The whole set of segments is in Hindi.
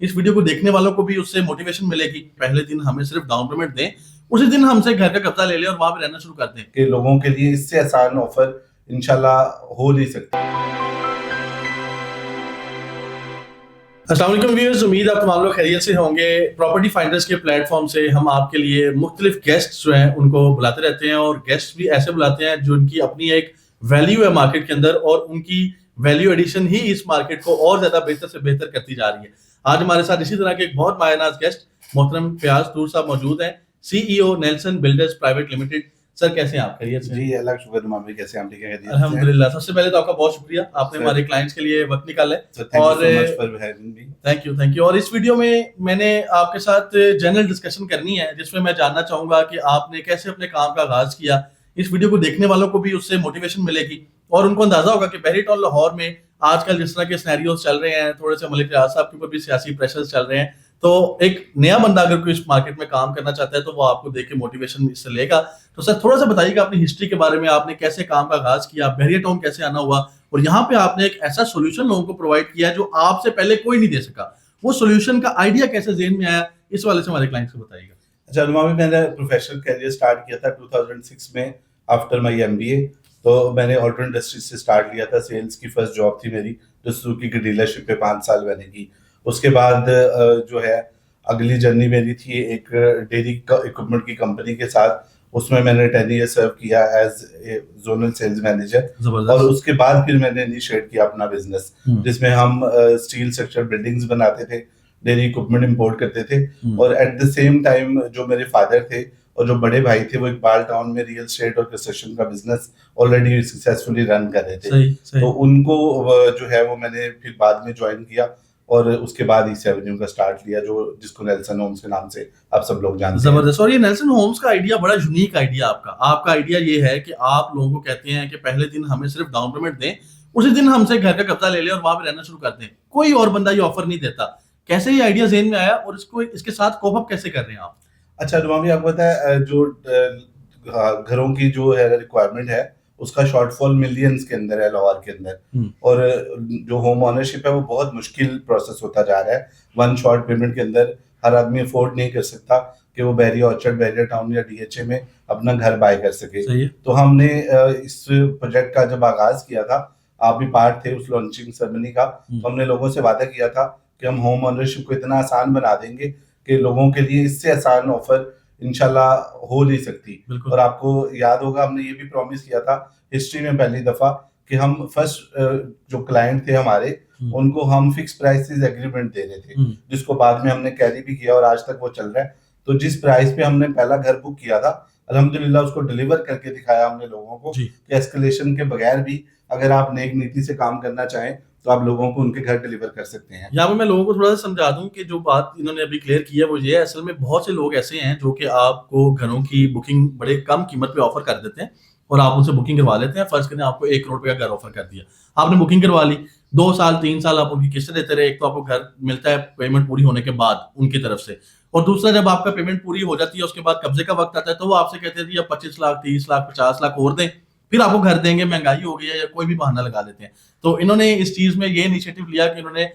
इस वीडियो को देखने वालों को भी उससे मोटिवेशन मिलेगी। पहले दिन हमें सिर्फ डाउन पेमेंट दें, उसी दिन हमसे घर का कब्जा ले लें और वहां पे रहना शुरू कर दें कि लोगों के लिए इससे आसान ऑफर इंशाल्लाह हो नहीं सकता। अस्सलाम वालेकुम व्यूअर्स, उम्मीद आप तमाम लोग खैरियत से होंगे। प्रॉपर्टी फाइंडर्स के प्लेटफॉर्म से हम आपके लिए मुख्तलिफ गेस्ट जो हैं उनको बुलाते रहते हैं, और गेस्ट भी ऐसे बुलाते हैं जो उनकी अपनी एक वैल्यू है मार्केट के अंदर, और उनकी वैल्यू एडिशन ही इस मार्केट को और ज्यादा बेहतर से बेहतर करती जा रही है। आज हमारे साथ इसी तरह के एक बहुत मायनाज गेस्ट मोहतरम फयाज तूर साहब मौजूद हैं, CEO Nelson builders private limited. Sir कैसे हैं आप? खैरियत से? जी अल्लाह का शुक्र। भाई कैसे हैं आप? ठीक है अल्हम्दुलिल्लाह। सबसे पहले तो आपका बहुत शुक्रिया, आपने हमारे क्लाइंट्स के लिए वक्त निकाला है, और थैंक यू। और इस वीडियो में मैंने आपके साथ जनरल डिस्कशन करनी है, जिसमें मैं जानना चाहूंगा कि आपने कैसे अपने काम का आगाज किया। इस वीडियो को देखने वालों को भी उससे मोटिवेशन मिलेगी, और उनको अंदाजा होगा कि बहरी टाउन लाहौर में आजकल जिस तरह के सिनेरियोज चल रहे हैं, थोड़े से मलिक रियाज साहब के ऊपर भी सियासी प्रेशर्स चल रहे हैं, तो एक नया बंदा अगर कोई इस मार्केट में काम करना चाहता है तो वो आपको देख के मोटिवेशन इससे लेगा। तो सर थोड़ा सा बताइएगा अपनी हिस्ट्री के बारे में, आपने कैसे काम का आगाज किया, बहरिया टाउन कैसे आना हुआ, और यहाँ पे आपने एक ऐसा सोल्यूशन लोगों को प्रोवाइड किया जो आपसे पहले कोई नहीं दे सका। वो सोल्यूशन का आइडिया कैसे ज़हन में आया, इस वाले से हमारे क्लाइंट्स को बताइएगा। अच्छा अनुमा, मैंने प्रोफेशनल करियर स्टार्ट किया था 2006 में आफ्टर माय एमबीए। तो मैंने ऑटो इंडस्ट्री से स्टार्ट किया था। सेल्स की फर्स्ट जॉब थी मेरी, जो सुजुकी की डीलरशिप पे 5 साल मैंने की। उसके बाद जो है अगली जर्नी मेरी थी एक डेयरी इक्विपमेंट की कंपनी के साथ। उसमें मैंने 10 ईयर सर्व किया as a zonal sales manager, और उसके बाद फिर मैंने इनिशिएट किया अपना बिजनेस, जिसमें हम स्टील स्ट्रक्चर बिल्डिंग्स बनाते थे, डेयरी इक्विपमेंट इंपोर्ट करते थे, और एट द सेम टाइम जो मेरे फादर थे और जो बड़े भाई थे वो इकबाल टाउन में रियल एस्टेट और कंस्ट्रक्शन का बिजनेस ऑलरेडी सक्सेसफुली रन कर रहे थे। सही। तो उनको जो है वो मैंने फिर बाद में ज्वाइन किया, और उसके बाद इस एवेन्यू का स्टार्ट लिया, जो जिसको नेल्सन होम्स के नाम से आप सब लोग जानते हैं। जबरदस्त। और ये नेल्सन होम्स का आइडिया बड़ा यूनिक आइडिया आपका आइडिया ये है कि आप लोगों को कहते हैं कि पहले दिन हमें सिर्फ डाउन पेमेंट दें, उसी दिन हमसे घर का कब्जा ले लें और वहां पे रहना शुरू कर दें। कोई और बंदा ये ऑफर नहीं देता। कैसे ये आइडिया ज़हन में आया, और इसको इसके साथ कोप अप कैसे कर रहे हैं आप? अच्छा अनुमा भी, आपको पता है जो घरों की जो है रिक्वायरमेंट है, उसका शॉर्टफॉल मिलियंस के अंदर है लाहौर के अंदर, और जो होम ओनरशिप है वो बहुत मुश्किल प्रोसेस होता जा रहा है। वन शॉट पेमेंट के अंदर हर आदमी अफोर्ड नहीं कर सकता कि वो बहरिया ऑर्चर्ड, बहरिया टाउन या डीएचए में अपना घर बाय कर सके। तो हमने इस प्रोजेक्ट का जब आगाज किया था, आप भी पार्ट थे उस लॉन्चिंग सेरेमनी का, तो हमने लोगों से वादा किया था कि हम होम ओनरशिप को इतना आसान बना देंगे कि लोगों के लिए इससे आसान ऑफर इंशाल्लाह हो नहीं सकती। और आपको याद होगा हमने ये भी प्रॉमिस किया था हिस्ट्री में पहली दफा कि हम फर्स्ट जो क्लाइंट थे हमारे, उनको हम फिक्स प्राइसेस एग्रीमेंट दे रहे थे, जिसको बाद में हमने कैरी भी किया और आज तक वो चल रहा है। तो जिस प्राइस पे हमने पहला घर बुक किया था, अल्हम्दुलिल्लाह उसको डिलीवर करके दिखाया हमने लोगों को कि एस्केलेशन के बगैर भी अगर आप नेक नीति से काम करना चाहें तो आप लोगों को उनके घर डिलीवर कर सकते हैं। यहाँ पे मैं लोगों को थोड़ा सा समझा दूं कि जो बात इन्होंने अभी क्लियर की है वो ये है, असल में बहुत से लोग ऐसे हैं जो कि आपको घरों की बुकिंग बड़े कम कीमत पे ऑफर कर देते हैं, और आप उनसे बुकिंग करवा लेते हैं। फर्ज करें आपको 1 करोड़ रुपए का घर ऑफर कर दिया, आपने बुकिंग करवा ली, 2 साल 3 साल आप उनकी किस्तें देते रहे। एक तो आपको घर मिलता है पेमेंट पूरी होने के बाद उनकी तरफ से, और दूसरा जब आपका पेमेंट पूरी हो जाती है उसके बाद कब्जे का वक्त आता है, तो वो आपसे कहते हैं जी अब 25 लाख 30 लाख 50 लाख और दें, फिर आपको घर देंगे, महंगाई हो गई है, या कोई भी बहाना लगा देते हैं। तो इन्होंने इस चीज में ये इनिशिएटिव लिया कि इन्होंने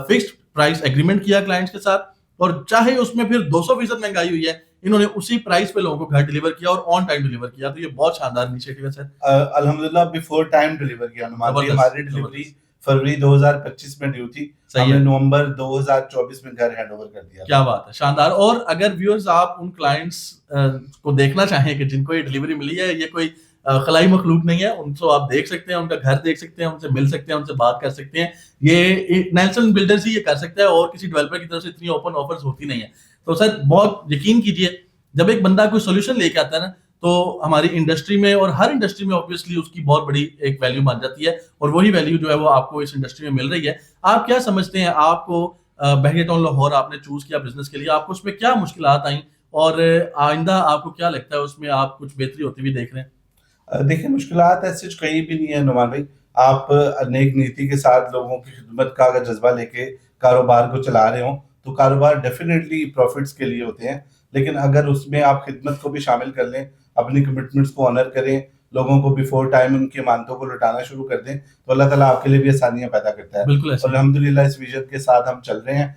फिक्स्ड प्राइस एग्रीमेंट किया क्लाइंट्स के साथ, और चाहे उसमें फिर 200% महंगाई हुई है, इन्होंने उसी प्राइस पे लोगों को घर डिलीवर किया और ऑन टाइम डिलीवर किया। तो ये बहुत शानदार इनिशिएटिव है सर। अल्हम्दुलिल्लाह बिफोर टाइम डिलीवर किया। हमारी डिलीवरी फरवरी 2025 में ड्यू थी, हमने नवंबर 2024 में घर हैंडओवर कर दिया। क्या बात है, शानदार। और अगर व्यूअर्स आप उन क्लाइंट्स को देखना चाहें कि जिनको ये डिलीवरी मिली है, ये कोई खलाई मखलूक नहीं है, उनको आप देख सकते हैं, उनका घर देख सकते हैं, उनसे मिल सकते हैं, उनसे बात कर सकते हैं। ये नेल्सन बिल्डर्स ही ये कर सकता है, और किसी डेवलपर की तरफ से इतनी ओपन ऑफर्स होती नहीं है। तो सर बहुत यकीन कीजिए, जब एक बंदा कोई सोल्यूशन लेके आता है ना, तो हमारी इंडस्ट्री में और हर इंडस्ट्री में ऑब्वियसली उसकी बहुत बड़ी एक वैल्यू बन जाती है, और वही वैल्यू जो है वो आपको इस इंडस्ट्री में मिल रही है। आप क्या समझते हैं, आपको बहरिया टाउन लाहौर आपने चूज किया बिजनेस के लिए, आपको उसमें क्या मुश्किलात आई, और आइंदा आपको क्या लगता है उसमें आप कुछ बेहतरी होती हुई देख रहे हैं? देखिए मुश्किलात ऐसे कहीं भी नहीं है नुमान भाई। आप नेक नीति के साथ लोगों की खिदमत का अगर जज्बा लेके कारोबार को चला रहे हो तो कारोबार डेफिनेटली प्रॉफिट्स के लिए होते हैं, लेकिन अगर उसमें आप खिदमत को भी शामिल कर लें, अपनी कमिटमेंट्स को ऑनर करें, लोगों को बिफोर टाइम उनकी अमानतों को लौटाना शुरू कर दें, तो अल्लाह ताला आपके लिए भी आसानियां पैदा करता है। बिल्कुल और अल्हम्दुलिल्लाह इस विजन के साथ हम चल रहे हैं।